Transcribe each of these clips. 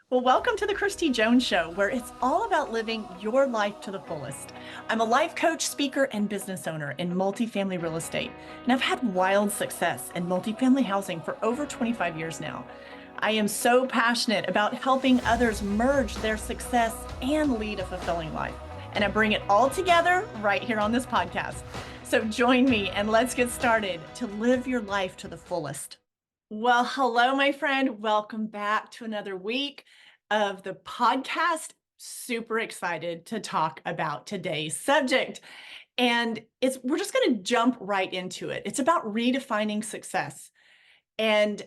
Well, welcome to the Christy Jones Show, where it's all about living your life to the fullest. I'm a life coach, speaker, and business owner in multifamily real estate, and I've had wild success in multifamily housing for over 25 years now. I am so passionate about helping others merge their success and lead a fulfilling life. And I bring it all together right here on this podcast. So join me and let's get started to live your life to the fullest. Well, hello, my friend. Welcome back to another week of the podcast. Super excited to talk about today's subject. And we're just going to jump right into it. It's about redefining success. And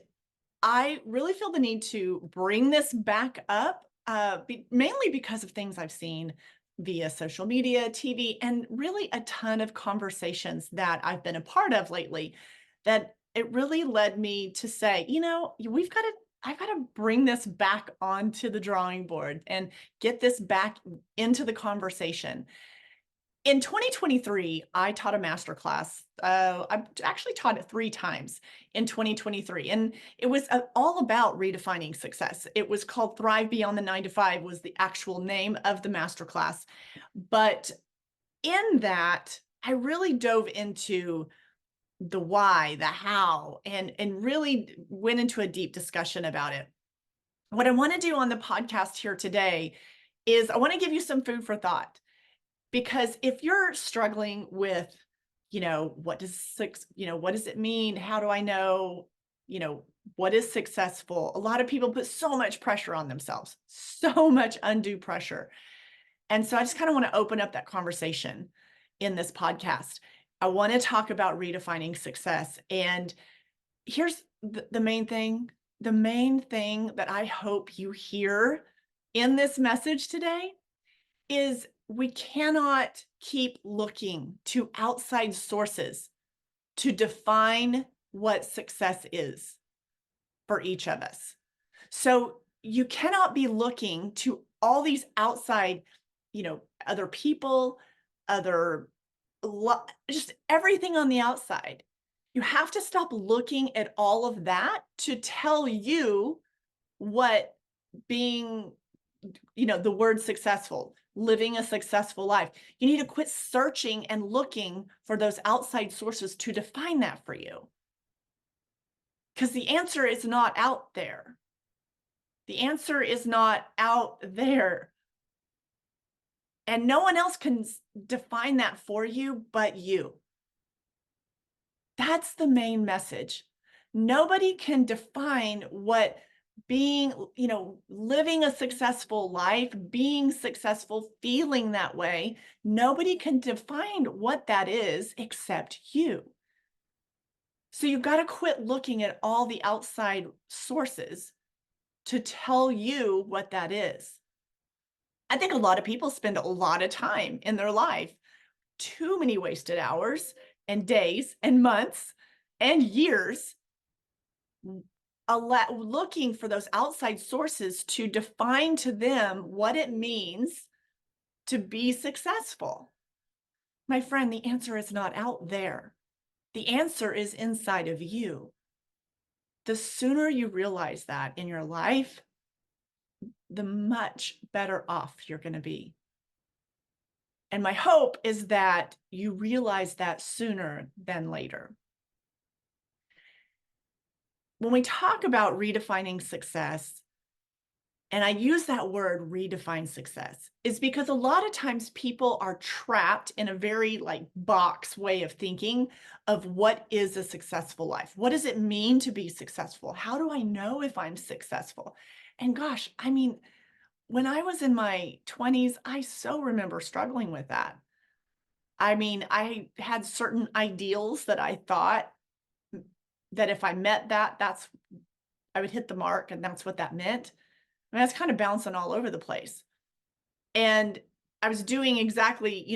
I really feel the need to bring this back up, mainly because of things I've seen via social media, TV, and really a ton of conversations that I've been a part of lately that it really led me to say, I've got to bring this back onto the drawing board and get this back into the conversation. In 2023, I taught a master class. I actually taught it 3 times in 2023, and it was all about redefining success. It was called Thrive Beyond the 9 to 5 was the actual name of the master class. But in that, I really dove into the why, the how, and really went into a deep discussion about it. What I want to do on the podcast here today is I want to give you some food for thought. Because if you're struggling with, what does it mean? How do I know, what is successful? A lot of people put so much pressure on themselves, so much undue pressure. And so I just kind of want to open up that conversation in this podcast. I want to talk about redefining success. And here's the main thing. The main thing that I hope you hear in this message today is we cannot keep looking to outside sources to define what success is for each of us. So you cannot be looking to all these outside, other people, other, just everything on the outside. You have to stop looking at all of that to tell you what being the word successful, living a successful life. You need to quit searching and looking for those outside sources to define that for you. Because the answer is not out there. The answer is not out there. And no one else can define that for you but you. That's the main message. Nobody can define what being, living a successful life, being successful, feeling that way. Nobody can define what that is except you. So you've got to quit looking at all the outside sources to tell you what that is. I think a lot of people spend a lot of time in their life, too many wasted hours and days and months and years looking for those outside sources to define to them what it means to be successful. My friend, the answer is not out there. The answer is inside of you. The sooner you realize that in your life, the much better off you're going to be. And my hope is that you realize that sooner than later. When we talk about redefining success, and I use that word redefine success, is because a lot of times people are trapped in a very box way of thinking of what is a successful life. What does it mean to be successful? How do I know if I'm successful? And gosh, when I was in my 20s, I so remember struggling with that. I had certain ideals that I thought that if I met I would hit the mark, and that's what that meant. I was kind of bouncing all over the place. And I was doing exactly,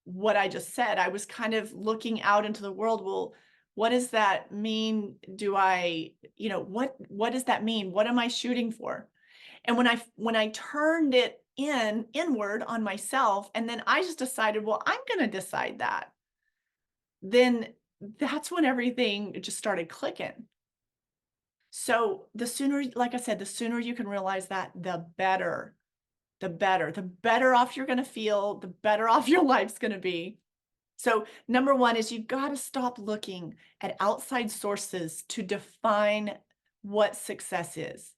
what I just said. I was kind of looking out into the world. Well, what does that mean? What does that mean? What am I shooting for? And when I turned it inward on myself, and then I just decided, well, I'm going to decide that. Then that's when everything just started clicking. So the sooner, like I said, the sooner you can realize that, the better, the better off you're going to feel, the better off your life's going to be. So number one is you've got to stop looking at outside sources to define what success is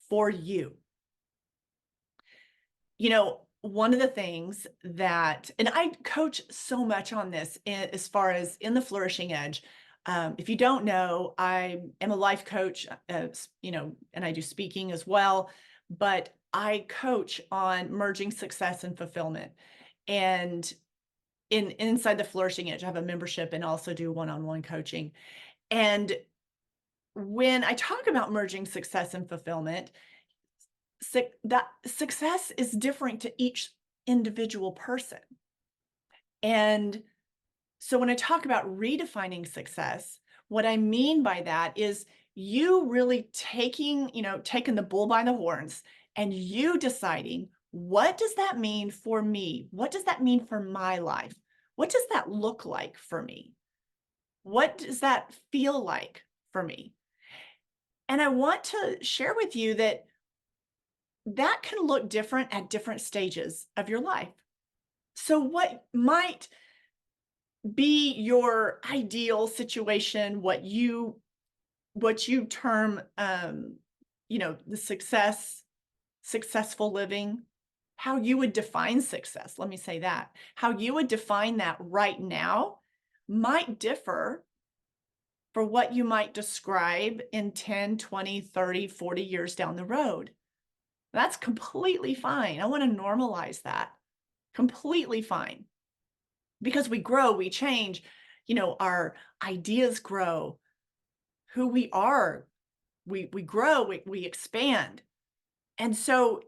for you. One of the things that, and I coach so much on this as far as in the Flourishing Edge. If you don't know, I am a life coach, and I do speaking as well, but I coach on merging success and fulfillment. And inside the Flourishing Edge, I have a membership and also do one-on-one coaching. And when I talk about merging success and fulfillment, that success is different to each individual person. And so when I talk about redefining success, what I mean by that is you really taking the bull by the horns and you deciding, what does that mean for me? What does that mean for my life? What does that look like for me? What does that feel like for me? And I want to share with you that that can look different at different stages of your life. So what might be your ideal situation, what you term the successful living, how you would define success, let me say that. How you would define that right now might differ for what you might describe in 10, 20, 30, 40 years down the road. That's completely fine. I want to normalize that. Completely fine. Because we grow, we change, our ideas grow, who we are, we grow, we expand. And so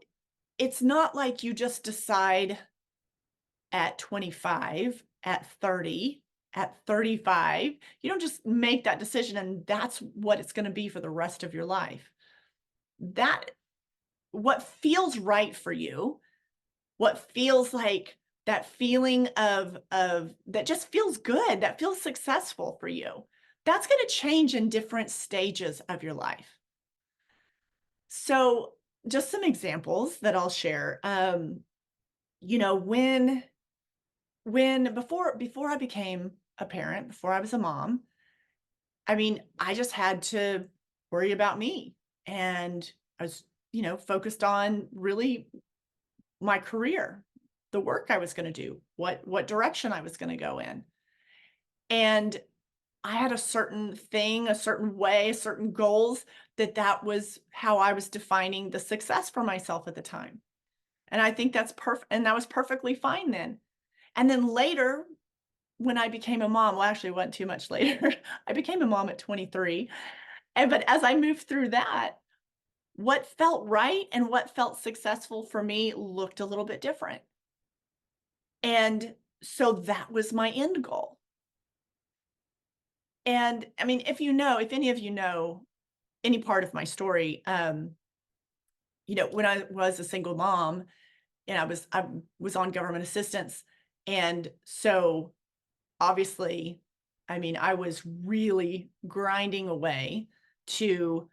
it's not like you just decide at 25, at 30, at 35. You don't just make that decision and that's what it's going to be for the rest of your life. That what feels right for you, what feels like that feeling of that just feels good, that feels successful for you. That's going to change in different stages of your life. So, just some examples that I'll share. You know, when before I became a parent, before I was a mom, I mean, I just had to worry about me, and I was, focused on really my career, the work I was going to do, what direction I was going to go in. And I had a certain thing, a certain way, certain goals that was how I was defining the success for myself at the time. And I think that's perfect. And that was perfectly fine then. And then later, when I became a mom, well, actually, it wasn't too much later. I became a mom at 23. But as I moved through that, what felt right and what felt successful for me looked a little bit different. And so that was my end goal. And I mean, if any of you know any part of my story, when I was a single mom and I was on government assistance. And so obviously, I mean, I was really grinding away to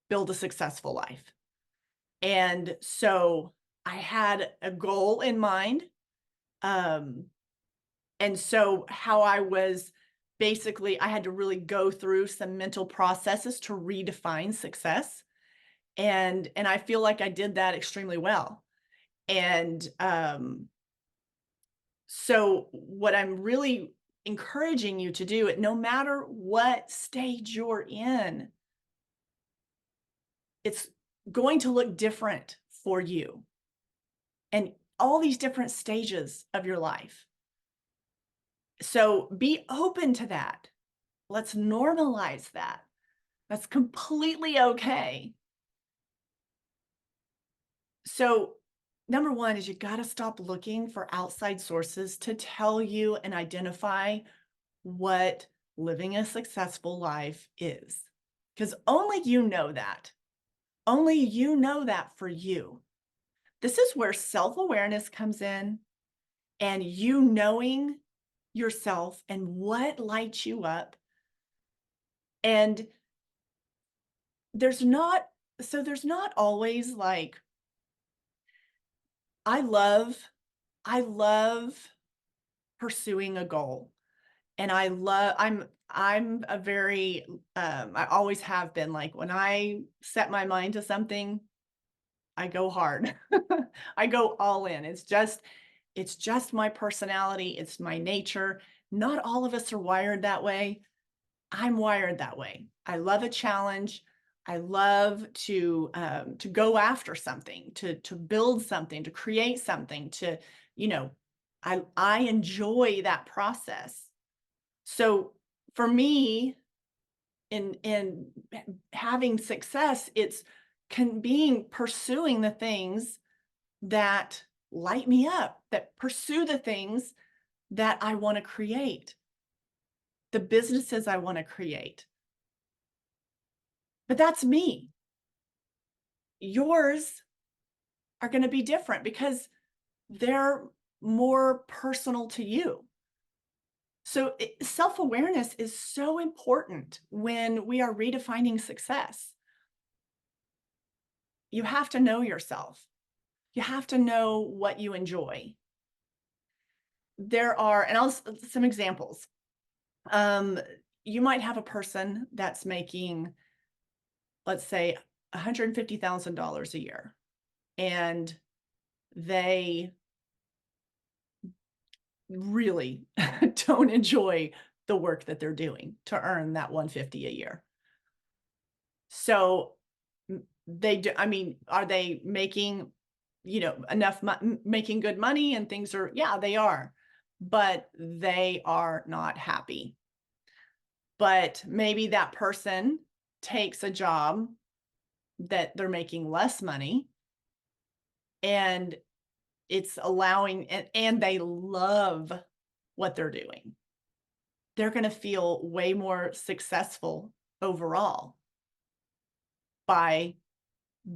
build a successful life. And so I had a goal in mind. Um, and so how I was basically, I had to really go through some mental processes to redefine success. And I feel like I did that extremely well. And so what I'm really encouraging you to do, no matter what stage you're in, it's going to look different for you and all these different stages of your life. So be open to that. Let's normalize that. That's completely okay. So number one is you got to stop looking for outside sources to tell you and identify what living a successful life is. Because only you know that. Only you know that for you. This is where self-awareness comes in, and you knowing yourself and what lights you up. And there's not there's not always like I love I love pursuing a goal. And I'm a very I always have been like when I set my mind to something, I go hard. I go all in. It's just my personality, it's my nature. Not all of us are wired that way. I'm wired that way. I love a challenge. I love to go after something, to build something, to create something, you know, I enjoy that process. So for me, in having success, it's being pursuing the things that light me up, that pursue the things that I want to create, the businesses I want to create. But that's me. Yours are going to be different because they're more personal to you. So self-awareness is so important when we are redefining success. You have to know yourself. You have to know what you enjoy. There are, and some examples. Um, you might have a person that's making, let's say, $150,000 a year, and they really don't enjoy the work that they're doing to earn that 150 a year. So they do, I mean, are they making, enough making good money and things are, yeah, they are, but they are not happy. But maybe that person takes a job that they're making less money and it's allowing, and they love what they're doing. They're going to feel way more successful overall by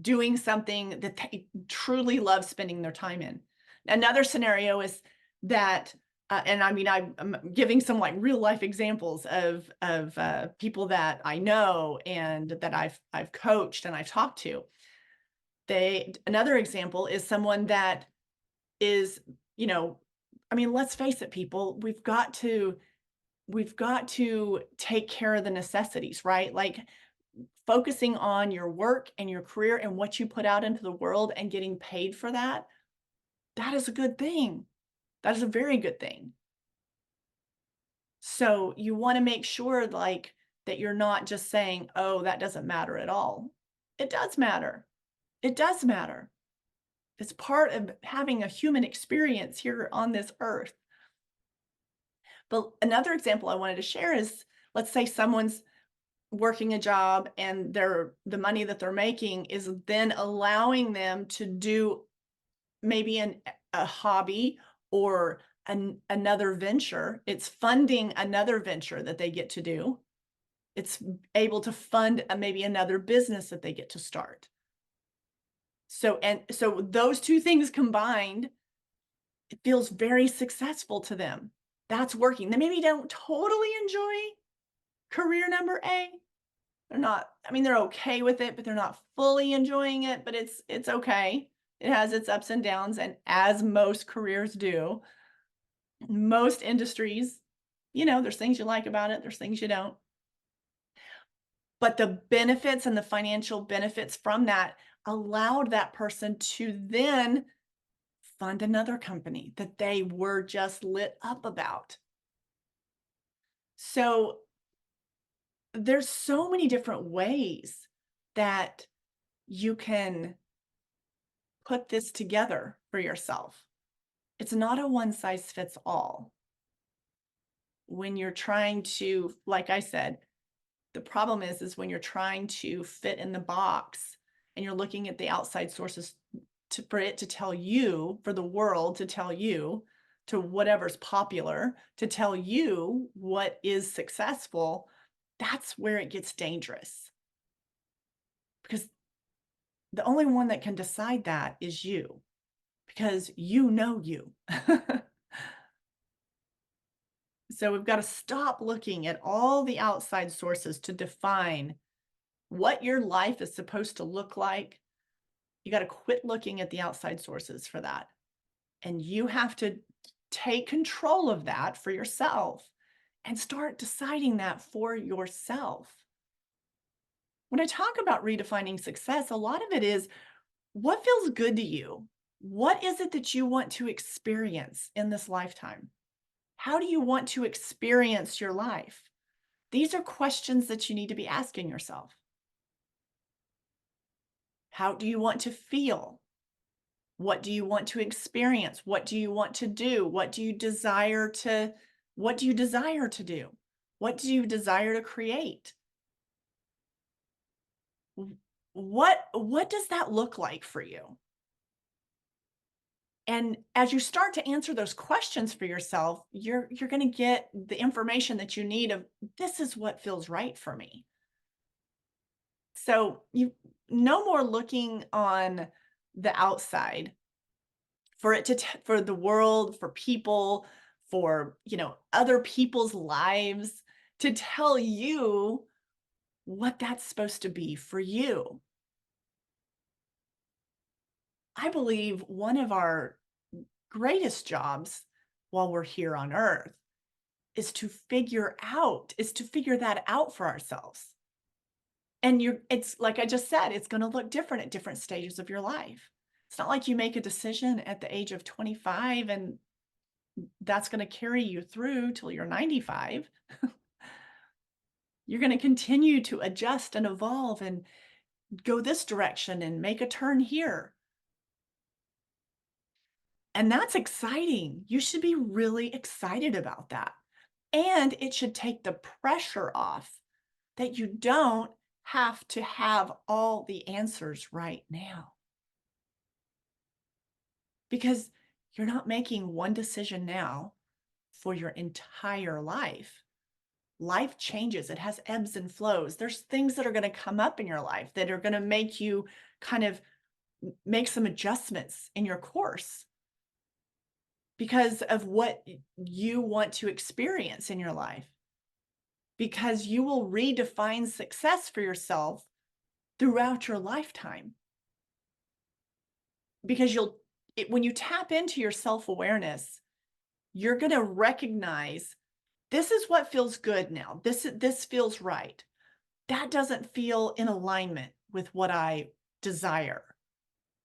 doing something that they truly love spending their time in. Another scenario is that, and I mean, I'm giving some like real life examples of people that I know and that I've coached and I've talked to. Another example is someone that is, I mean, let's face it, people, we've got to take care of the necessities, right? Like focusing on your work and your career and what you put out into the world and getting paid for that, that is a good thing. That is a very good thing. So you want to make sure like that you're not just saying, "Oh, that doesn't matter at all." It does matter. It does matter. It's part of having a human experience here on this earth. But another example I wanted to share is, let's say someone's working a job and the money that they're making is then allowing them to do maybe a hobby or another venture. It's funding another venture that they get to do. It's able to fund maybe another business that they get to start. So those two things combined, it feels very successful to them. That's working. They maybe don't totally enjoy career number A. They're not, I mean, they're okay with it, but they're not fully enjoying it, but it's okay. It has its ups and downs, and as most careers do, most industries, there's things you like about it, there's things you don't. But the benefits and the financial benefits from that allowed that person to then fund another company that they were just lit up about. So there's so many different ways that you can put this together for yourself. It's not a one size fits all. When you're trying to, like I said, the problem is when you're trying to fit in the box and you're looking at the outside sources for it to tell you, for the world to tell you, to whatever's popular, to tell you what is successful, that's where it gets dangerous. Because the only one that can decide that is you, because you know you. So we've got to stop looking at all the outside sources to define what your life is supposed to look like, you got to quit looking at the outside sources for that. And you have to take control of that for yourself and start deciding that for yourself. When I talk about redefining success, a lot of it is what feels good to you? What is it that you want to experience in this lifetime? How do you want to experience your life? These are questions that you need to be asking yourself. How do you want to feel? What do you want to experience? What do you want to do? What do you desire to do? What do you desire to create? What does that look like for you? And as you start to answer those questions for yourself, you're going to get the information that you need of this is what feels right for me. So you no more looking on the outside for it to for the world, for people, for, other people's lives to tell you what that's supposed to be for you. I believe one of our greatest jobs while we're here on earth is to figure that out for ourselves. And it's like I just said, it's going to look different at different stages of your life. It's not like you make a decision at the age of 25 and that's going to carry you through till you're 95. You're going to continue to adjust and evolve and go this direction and make a turn here. And that's exciting. You should be really excited about that. And it should take the pressure off that you don't have to have all the answers right now. Because you're not making one decision now for your entire life. Life changes, it has ebbs and flows. There's things that are going to come up in your life that are going to make you kind of make some adjustments in your course because of what you want to experience in your life. Because you will redefine success for yourself throughout your lifetime. Because when you tap into your self-awareness, you're going to recognize this is what feels good now. This feels right. That doesn't feel in alignment with what I desire.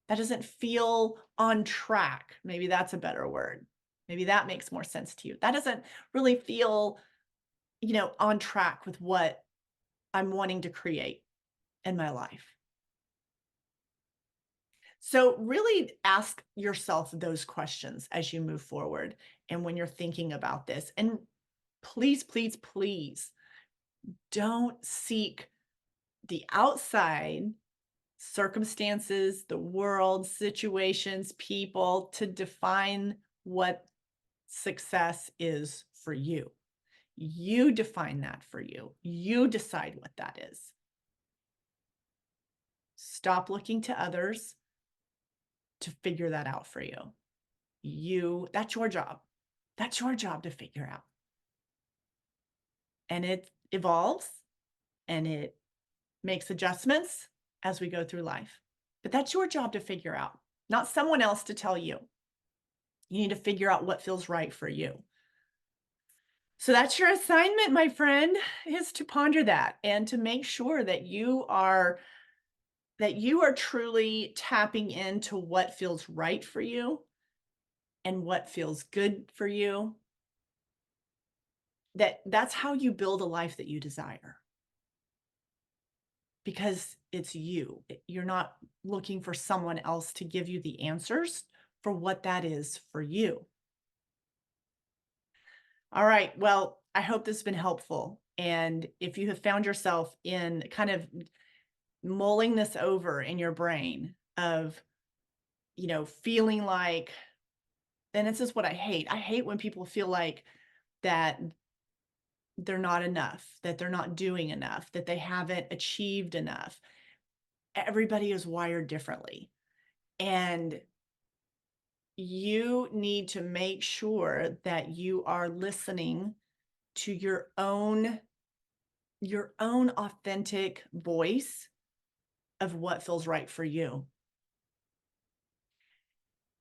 That doesn't feel on track. Maybe that's a better word. Maybe that makes more sense to you. That doesn't really feel, on track with what I'm wanting to create in my life. So really ask yourself those questions as you move forward and when you're thinking about this. And please, please, please don't seek the outside circumstances, the world, situations, people to define what success is for you. You define that for you. You decide what that is. Stop looking to others to figure that out for you. That's your job. That's your job to figure out. And it evolves and it makes adjustments as we go through life. But that's your job to figure out, not someone else to tell you. You need to figure out what feels right for you. So that's your assignment, my friend, is to ponder that and to make sure that you are truly tapping into what feels right for you and what feels good for you. That's how you build a life that you desire. Because it's you. You're not looking for someone else to give you the answers for what that is for you. All right. Well, I hope this has been helpful. And if you have found yourself in kind of mulling this over in your brain of, feeling like, and this is what I hate. I hate when people feel like that they're not enough, that they're not doing enough, that they haven't achieved enough. Everybody is wired differently. And you need to make sure that you are listening to your own your own authentic voice of what feels right for you.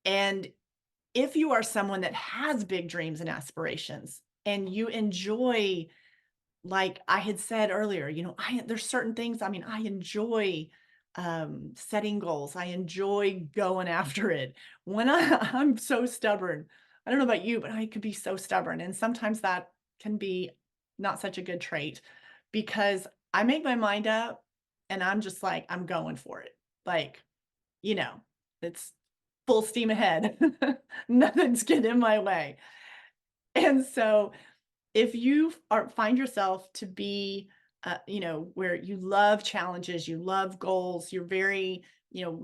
And if you are someone that has big dreams and aspirations and you enjoy, like I had said earlier, there's certain things, I mean, I enjoy setting goals. I enjoy going after it. When I'm so stubborn, I don't know about you, but I could be so stubborn. And sometimes that can be not such a good trait because I make my mind up and I'm just like, I'm going for it. Like, you know, it's full steam ahead. Nothing's getting in my way. And so if you find yourself to be, where you love challenges, you love goals, you're very,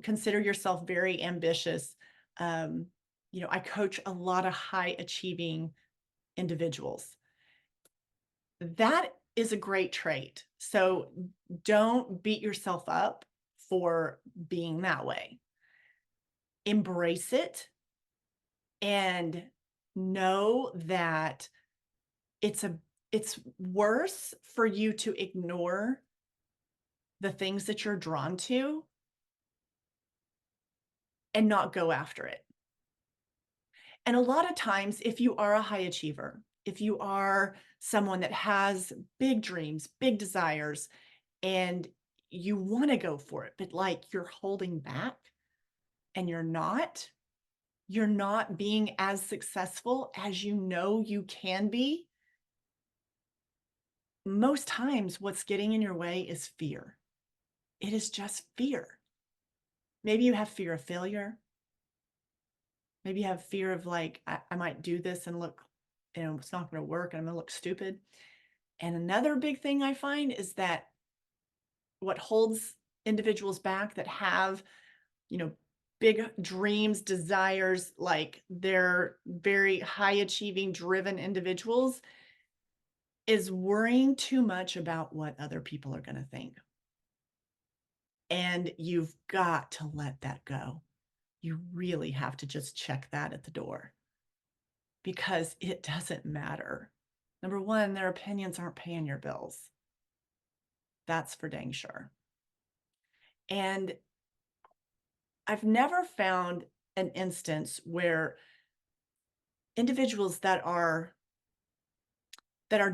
consider yourself very ambitious. Um, I coach a lot of high achieving individuals. That is a great trait. So don't beat yourself up for being that way. Embrace it and know that it's a it's worse for you to ignore the things that you're drawn to and not go after it. And a lot of times, if you are a high achiever, if you are someone that has big dreams, big desires, and you want to go for it, but like you're holding back and you're not being as successful as you know you can be, most times what's getting in your way is fear. It is just fear. Maybe you have fear of failure. Maybe you have fear of like, I might do this and look, it's not going to work and I'm going to look stupid. And another big thing I find is that what holds individuals back that have, you know, big dreams, desires, like they're very high achieving, driven individuals, is worrying too much about what other people are going to think. And you've got to let that go. You really have to just check that at the door because it doesn't matter. Number one, their opinions aren't paying your bills. That's for dang sure. And I've never found an instance where individuals that are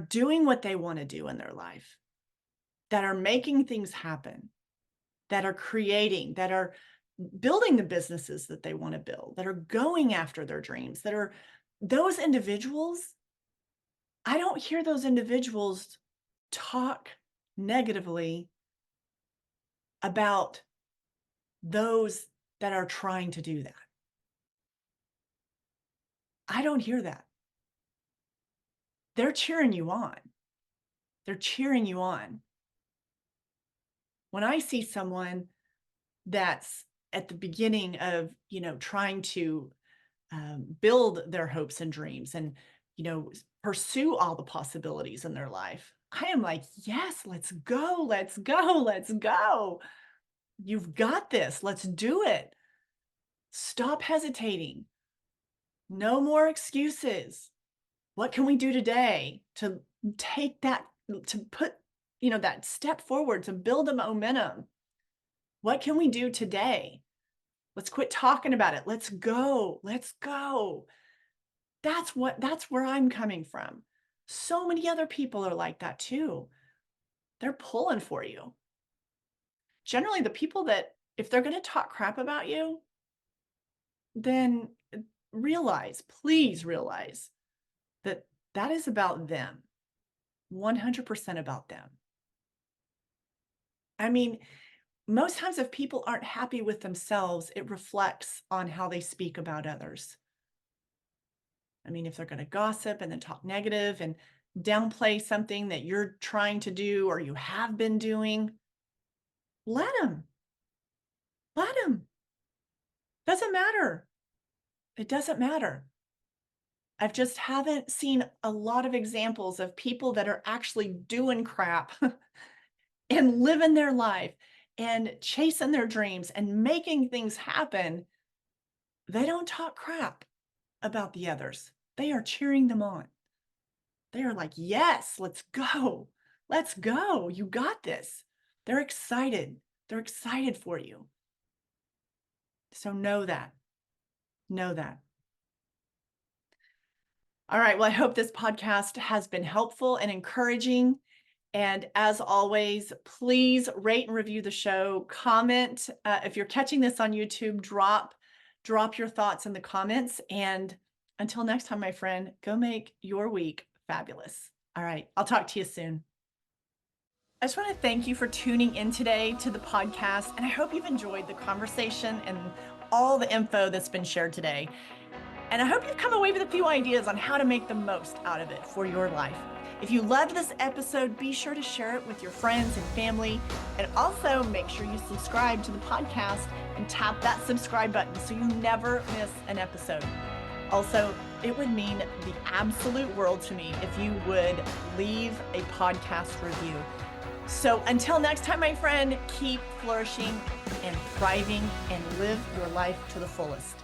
doing what they want to do in their life, that are making things happen, that are creating, that are building the businesses that they want to build, that are going after their dreams, that are those individuals, I don't hear those individuals talk negatively about those that are trying to do that. I don't hear that. They're cheering you on. They're cheering you on. When I see someone that's at the beginning of, trying to build their hopes and dreams and, pursue all the possibilities in their life, I am like, yes, let's go, let's go, let's go. You've got this. Let's do it. Stop hesitating. No more excuses. What can we do today to take that, to put, that step forward, to build a momentum? What can we do today? Let's quit talking about it. Let's go. Let's go. That's where I'm coming from. So many other people are like that too. They're pulling for you. Generally, the people that, if they're going to talk crap about you, then please realize that that is about them, 100% about them. I mean, most times if people aren't happy with themselves, it reflects on how they speak about others. I mean, if they're going to gossip and then talk negative and downplay something that you're trying to do or you have been doing, let them. Let them. Doesn't matter. It doesn't matter. I've just haven't seen a lot of examples of people that are actually doing crap and living their life and chasing their dreams and making things happen. They don't talk crap about the others. They are cheering them on. They are like, yes, let's go. Let's go. You got this. They're excited. They're excited for you. So know that. Know that. All right. Well, I hope this podcast has been helpful and encouraging. And as always, please rate and review the show. Comment. If you're catching this on YouTube, drop your thoughts in the comments. And until next time, my friend, go make your week fabulous. All right. I'll talk to you soon. I just want to thank you for tuning in today to the podcast. And I hope you've enjoyed the conversation and all the info that's been shared today. And I hope you've come away with a few ideas on how to make the most out of it for your life. If you loved this episode, be sure to share it with your friends and family. And also make sure you subscribe to the podcast and tap that subscribe button so you never miss an episode. Also, it would mean the absolute world to me if you would leave a podcast review. So until next time, my friend, keep flourishing and thriving and live your life to the fullest.